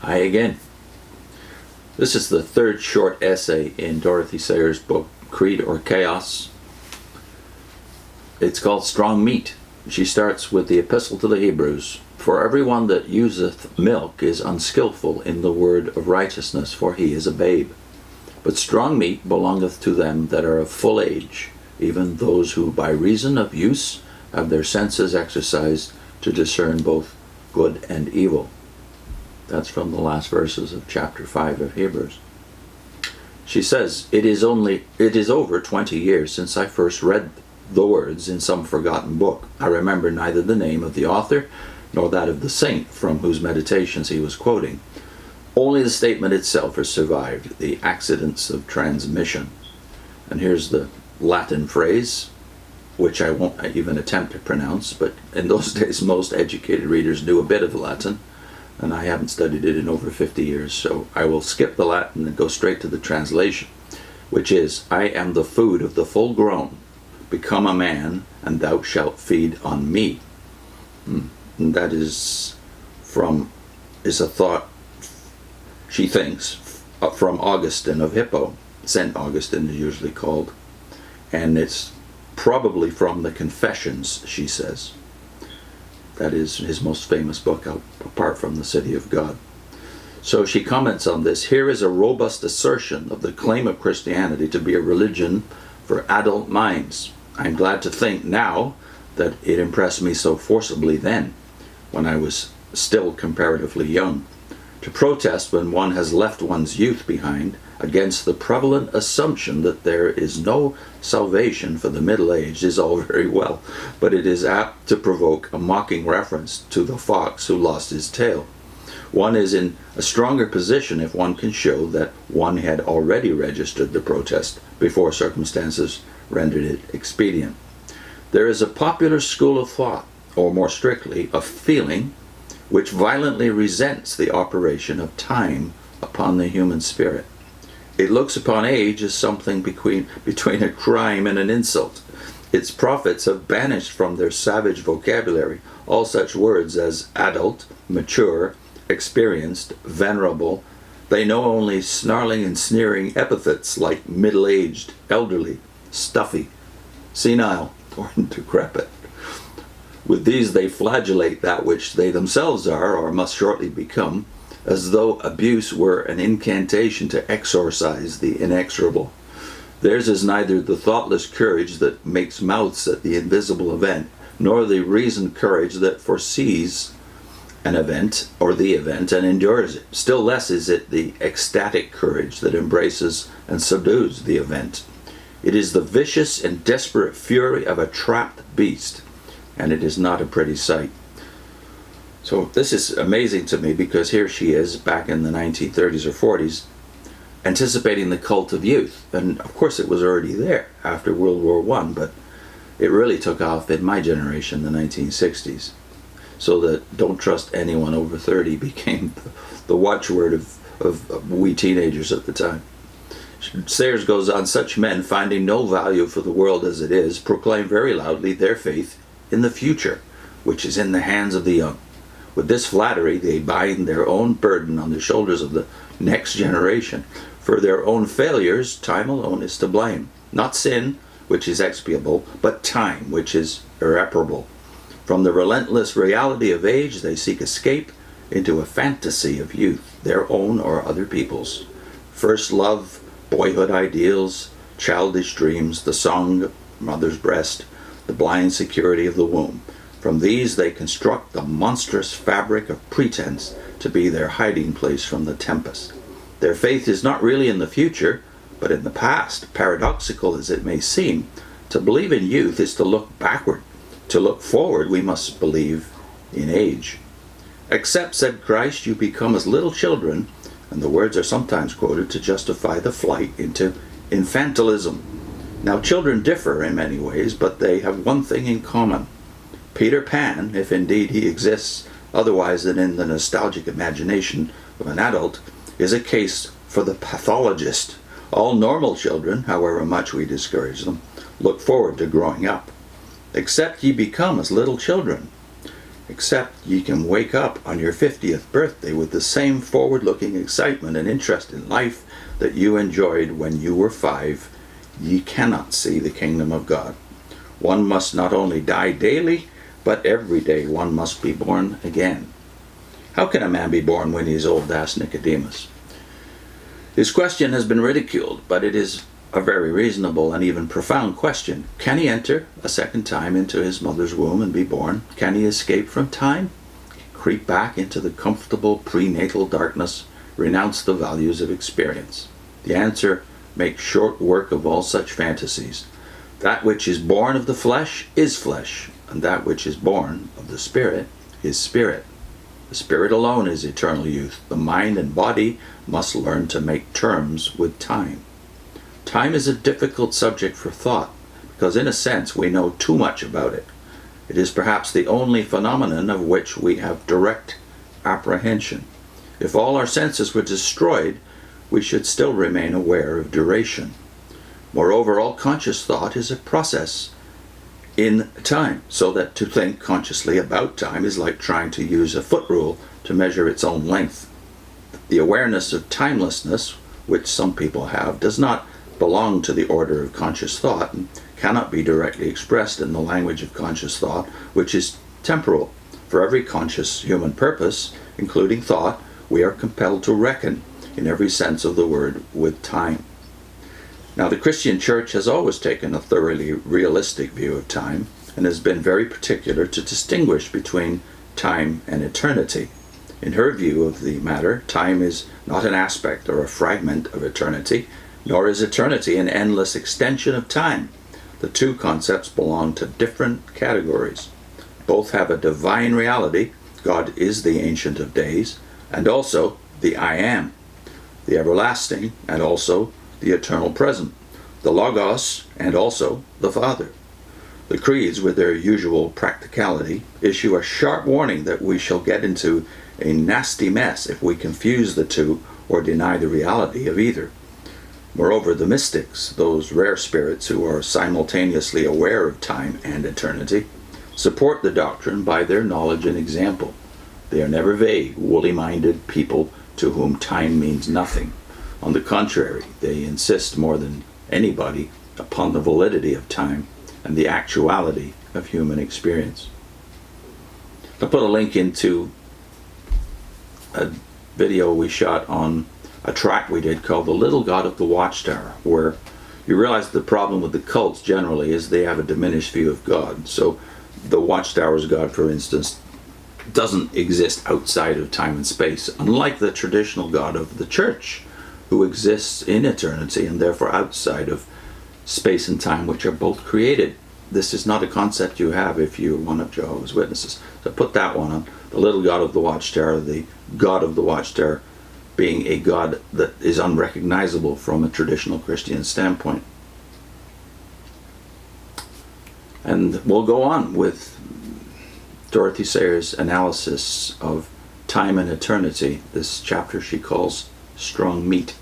Hi again. This is the third short essay in Dorothy Sayers' book, Creed or Chaos. It's called Strong Meat. She starts with the Epistle to the Hebrews. For everyone that useth milk is unskillful in the word of righteousness, for he is a babe. But strong meat belongeth to them that are of full age, even those who by reason of use have their senses exercised to discern both good and evil. That's from the last verses of chapter 5 of Hebrews. She says, It is over 20 years since I first read the words in some forgotten book. I remember neither the name of the author nor that of the saint from whose meditations he was quoting. Only the statement itself has survived, the accidents of transmission. And here's the Latin phrase, which I won't even attempt to pronounce, but in those days most educated readers knew a bit of Latin, and I haven't studied it in over 50 years, so I will skip the Latin and go straight to the translation, which is, I am the food of the full grown. Become a man, and thou shalt feed on me. And that is a thought, she thinks, from Augustine of Hippo. St. Augustine is usually called. And it's probably from the Confessions, she says. That is his most famous book, apart from The City of God. So she comments on this. Here is a robust assertion of the claim of Christianity to be a religion for adult minds. I'm glad to think now that it impressed me so forcibly then, when I was still comparatively young. To protest when one has left one's youth behind against the prevalent assumption that there is no salvation for the middle-aged is all very well, but it is apt to provoke a mocking reference to the fox who lost his tail. One is in a stronger position if one can show that one had already registered the protest before circumstances rendered it expedient. There is a popular school of thought, or more strictly, of feeling, which violently resents the operation of time upon the human spirit. It looks upon age as something between a crime and an insult. Its prophets have banished from their savage vocabulary all such words as adult, mature, experienced, venerable. They know only snarling and sneering epithets like middle-aged, elderly, stuffy, senile, or decrepit. With these they flagellate that which they themselves are, or must shortly become, as though abuse were an incantation to exorcise the inexorable. Theirs is neither the thoughtless courage that makes mouths at the invisible event, nor the reasoned courage that foresees an event, or the event, and endures it. Still less is it the ecstatic courage that embraces and subdues the event. It is the vicious and desperate fury of a trapped beast, and it is not a pretty sight. So this is amazing to me, because here she is back in the 1930s or 40s anticipating the cult of youth. And of course it was already there after World War I, but it really took off in my generation, the 1960s. So that don't trust anyone over 30 became the watchword of we teenagers at the time. Sayers goes on, such men, finding no value for the world as it is, proclaim very loudly their faith in the future, which is in the hands of the young. With this flattery, they bind their own burden on the shoulders of the next generation. For their own failures, time alone is to blame. Not sin, which is expiable, but time, which is irreparable. From the relentless reality of age, they seek escape into a fantasy of youth, their own or other people's. First love, boyhood ideals, childish dreams, the song of mother's breast, the blind security of the womb. From these they construct the monstrous fabric of pretense to be their hiding place from the tempest. Their faith is not really in the future, but in the past. Paradoxical as it may seem, to believe in youth is to look backward. To look forward, we must believe in age. Except, said Christ, you become as little children, and the words are sometimes quoted to justify the flight into infantilism. Now, children differ in many ways, but they have one thing in common. Peter Pan, if indeed he exists otherwise than in the nostalgic imagination of an adult, is a case for the pathologist. All normal children, however much we discourage them, look forward to growing up. Except ye become as little children. except ye can wake up on your 50th birthday with the same forward-looking excitement and interest in life that you enjoyed when you were 5, ye cannot see the kingdom of God. One must not only die daily, but every day one must be born again. How can a man be born when he is old? Asked Nicodemus. His question has been ridiculed, but it is a very reasonable and even profound question. Can he enter a second time into his mother's womb and be born? Can he escape from time? Creep back into the comfortable prenatal darkness? Renounce the values of experience? The answer: make short work of all such fantasies. That which is born of the flesh is flesh, and that which is born of the Spirit is spirit. The Spirit alone is eternal youth. The mind and body must learn to make terms with time. Time is a difficult subject for thought, because in a sense we know too much about it. It is perhaps the only phenomenon of which we have direct apprehension. If all our senses were destroyed, we should still remain aware of duration. Moreover, all conscious thought is a process in time, so that to think consciously about time is like trying to use a foot rule to measure its own length. The awareness of timelessness, which some people have, does not belong to the order of conscious thought and cannot be directly expressed in the language of conscious thought, which is temporal. For every conscious human purpose, including thought, we are compelled to reckon, in every sense of the word, with time. Now, the Christian Church has always taken a thoroughly realistic view of time and has been very particular to distinguish between time and eternity. In her view of the matter, time is not an aspect or a fragment of eternity, nor is eternity an endless extension of time. The two concepts belong to different categories. Both have a divine reality. God is the Ancient of Days, and also the I Am, the everlasting, and also the eternal present, the Logos, and also the Father. The creeds, with their usual practicality, issue a sharp warning that we shall get into a nasty mess if we confuse the two or deny the reality of either. Moreover, the mystics, those rare spirits who are simultaneously aware of time and eternity, support the doctrine by their knowledge and example. They are never vague, woolly-minded people to whom time means nothing. On the contrary, they insist more than anybody upon the validity of time and the actuality of human experience. I'll put a link into a video we shot on a track we did called The Little God of the Watchtower, where you realize the problem with the cults generally is they have a diminished view of God. So the Watchtower's God, for instance, doesn't exist outside of time and space, unlike the traditional God of the church, who exists in eternity and therefore outside of space and time, which are both created. This is not a concept you have if you're one of Jehovah's Witnesses. So put that one on. The little God of the Watchtower, the God of the Watchtower being a God that is unrecognizable from a traditional Christian standpoint. And we'll go on with Dorothy Sayers' analysis of time and eternity. This chapter she calls Strong Meat.